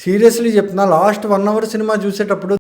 Seriously చెప్తున్నా, last 1 hour cinema చూసేటప్పుడు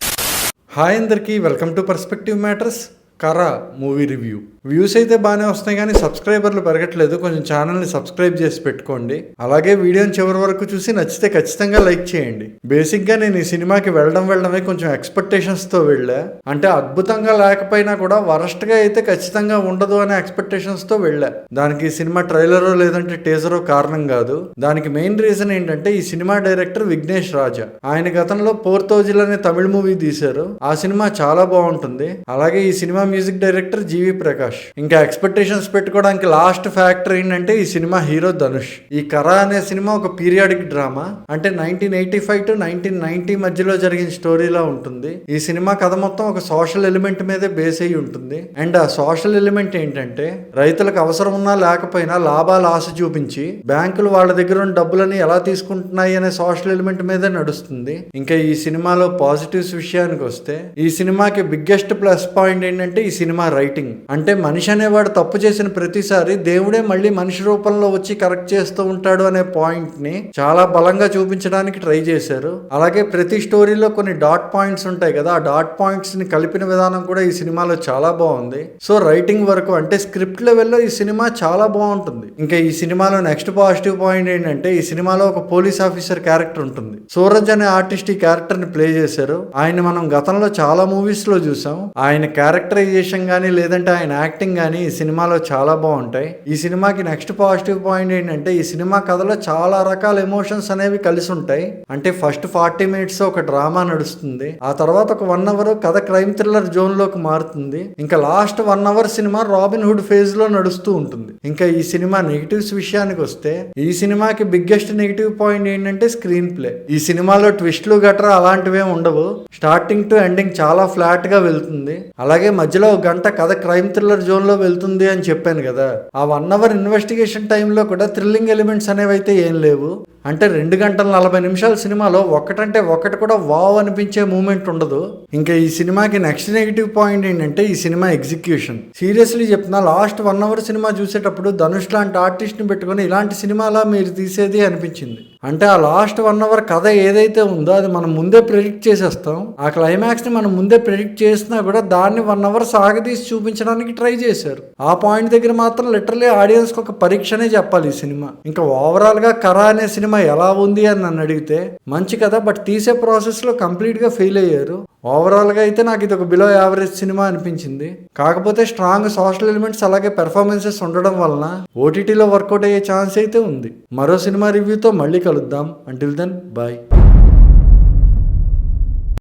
hi అందరికీ, వెల్కమ్ టు పర్స్పెక్టివ్ మ్యాటర్స్ కరా మూవీ రివ్యూ. వ్యూస్ అయితే బాగానే వస్తున్నాయి కానీ సబ్స్క్రైబర్లు పెరగట్లేదు. కొంచెం ఛానల్ని సబ్స్క్రైబ్ చేసి పెట్టుకోండి. అలాగే వీడియోని చివరి వరకు చూసి నచ్చితే ఖచ్చితంగా లైక్ చేయండి. బేసిక్గా నేను ఈ సినిమాకి వెళ్ళడమే కొంచెం ఎక్స్పెక్టేషన్స్తో వెళ్ళా. అంటే అద్భుతంగా లేకపోయినా కూడా వరస్ట్గా అయితే ఖచ్చితంగా ఉండదు అనే ఎక్స్పెక్టేషన్స్తో వెళ్ళా. దానికి ఈ సినిమా ట్రైలరో లేదంటే టీజరో కారణం కాదు. దానికి మెయిన్ రీజన్ ఏంటంటే ఈ సినిమా డైరెక్టర్ విఘ్నేష్ రాజా. ఆయన గతంలో పోర్తోజిల్ అనే తమిళ మూవీ తీశారు. ఆ సినిమా చాలా బాగుంటుంది. అలాగే ఈ సినిమా మ్యూజిక్ డైరెక్టర్ జీవి ప్రకాష్. ఇంకా ఎక్స్పెక్టేషన్స్ పెట్టుకోవడానికి లాస్ట్ ఫ్యాక్టర్ ఏంటంటే ఈ సినిమా హీరో ధనుష్. ఈ కరా అనే సినిమా ఒక పీరియాడిక్ డ్రామా. అంటే 1985 to 1990 మధ్యలో జరిగిన స్టోరీలా ఉంటుంది. ఈ సినిమా కథ మొత్తం ఒక సోషల్ ఎలిమెంట్ మీదే బేస్ అయ్యి ఉంటుంది. అండ్ ఆ సోషల్ ఎలిమెంట్ ఏంటంటే రైతులకు అవసరం ఉన్నా లేకపోయినా లాభాలు ఆశ చూపించి బ్యాంకులు వాళ్ళ దగ్గర ఉన్న డబ్బులని ఎలా తీసుకుంటున్నాయి అనే సోషల్ ఎలిమెంట్ మీదే నడుస్తుంది. ఇంకా ఈ సినిమాలో పాజిటివ్స్ విషయానికి వస్తే ఈ సినిమాకి బిగ్గెస్ట్ ప్లస్ పాయింట్ ఏంటంటే ఈ సినిమా రైటింగ్. అంటే మనిషి అనేవాడు తప్పు చేసిన ప్రతిసారి దేవుడే మళ్ళీ మనిషి రూపంలో వచ్చి కరెక్ట్ చేస్తూ ఉంటాడు అనే పాయింట్ ని చాలా బలంగా చూపించడానికి ట్రై చేశారు. అలాగే ప్రతి స్టోరీలో కొన్ని డాట్ పాయింట్స్ ఉంటాయి కదా, ఆ డాట్ పాయింట్స్ ని కలిపిన విధానం కూడా ఈ సినిమాలో చాలా బాగుంది. సో రైటింగ్ వరకు అంటే స్క్రిప్ట్ లెవెల్లో ఈ సినిమా చాలా బాగుంటుంది. ఇంకా ఈ సినిమాలో నెక్స్ట్ పాజిటివ్ పాయింట్ ఏంటంటే ఈ సినిమాలో ఒక పోలీస్ ఆఫీసర్ క్యారెక్టర్ ఉంటుంది. సూరజ్ అనే ఆర్టిస్ట్ ఈ క్యారెక్టర్ ని ప్లే చేశారు. ఆయన మనం గతంలో చాలా మూవీస్ లో చూసాం. ఆయన క్యారెక్టరైజేషన్ గానీ లేదంటే ఆయన యాక్టింగ్ కానీ ఈ సినిమాలో చాలా బాగుంటాయి. ఈ సినిమాకి నెక్స్ట్ పాజిటివ్ పాయింట్ ఏంటంటే ఈ సినిమా కథలో చాలా రకాల ఎమోషన్స్ అనేవి కలిసి ఉంటాయి. అంటే ఫస్ట్ 40 minutes ఒక డ్రామా నడుస్తుంది. ఆ తర్వాత ఒక 1 hour కథ క్రైమ్ థ్రిల్లర్ జోన్ లోకి మారుతుంది. ఇంకా last 1 hour cinema robin hood phase లో నడుస్తూ ఉంటుంది. ఇంకా ఈ సినిమా నెగిటివ్స్ విషయానికి వస్తే ఈ సినిమాకి బిగ్గెస్ట్ నెగిటివ్ పాయింట్ ఏంటంటే స్క్రీన్ ప్లే. ఈ సినిమాలో ట్విస్ట్లు గట్రా అలాంటివే ఉండవు. స్టార్టింగ్ టు ఎండింగ్ చాలా ఫ్లాట్ గా వెళ్తుంది. అలాగే మధ్యలో ఒక గంట కథ క్రైమ్ థ్రిల్లర్ జోన్ లో వెళ్తుంది అని చెప్పాను కదా, ఆ 1 hour ఇన్వెస్టిగేషన్ టైంలో కూడా థ్రిల్లింగ్ ఎలిమెంట్స్ అనేవి అయితే ఏం లేవు. అంటే 2 గంటల 40 నిమిషాల సినిమాలో ఒకటంటే ఒకటి కూడా వావ్ అనిపించే మూమెంట్ ఉండదు. ఇంకా ఈ సినిమాకి నెక్స్ట్ నెగిటివ్ పాయింట్ ఏంటంటే ఈ సినిమా ఎగ్జిక్యూషన్. సీరియస్లీ చెప్తున్నా, లాస్ట్ 1 hour సినిమా చూసేటప్పుడు ధనుష్ లాంటి ఆర్టిస్ట్ ని పెట్టుకుని ఇలాంటి సినిమాలా మీరు తీసేది అనిపించింది. అంటే ఆ లాస్ట్ 1 hour కథ ఏదైతే ఉందో అది మనం ముందే ప్రెడిక్ట్ చేసేస్తాం. ఆ క్లైమాక్స్ ని మనం ముందే ప్రెడిక్ట్ చేసినా కూడా దాన్ని 1 hour సాగదీసి చూపించడానికి ట్రై చేశారు. ఆ పాయింట్ దగ్గర మాత్రం లిటరలీ ఆడియన్స్ కి ఒక పరీక్షనే చెప్పాలి ఈ సినిమా. ఇంకా ఓవరాల్ గా కరా అనే సినిమా ఎలా ఉంది అని నన్ను అడిగితే మంచి కదా, బట్ తీసే ప్రాసెస్ లో కంప్లీట్ గా ఫెయిల్ అయ్యారు. ఓవరాల్ గా అయితే నాకు ఇది ఒక బిలో యావరేజ్ సినిమా అనిపించింది. కాకపోతే స్ట్రాంగ్ సోషల్ ఎలిమెంట్స్ అలాగే పెర్ఫార్మెన్సెస్ ఉండడం వలన ఓటీటీలో వర్కౌట్ అయ్యే ఛాన్స్ అయితే ఉంది. మరో సినిమా రివ్యూతో మళ్ళీ కలుద్దాం. Until then bye.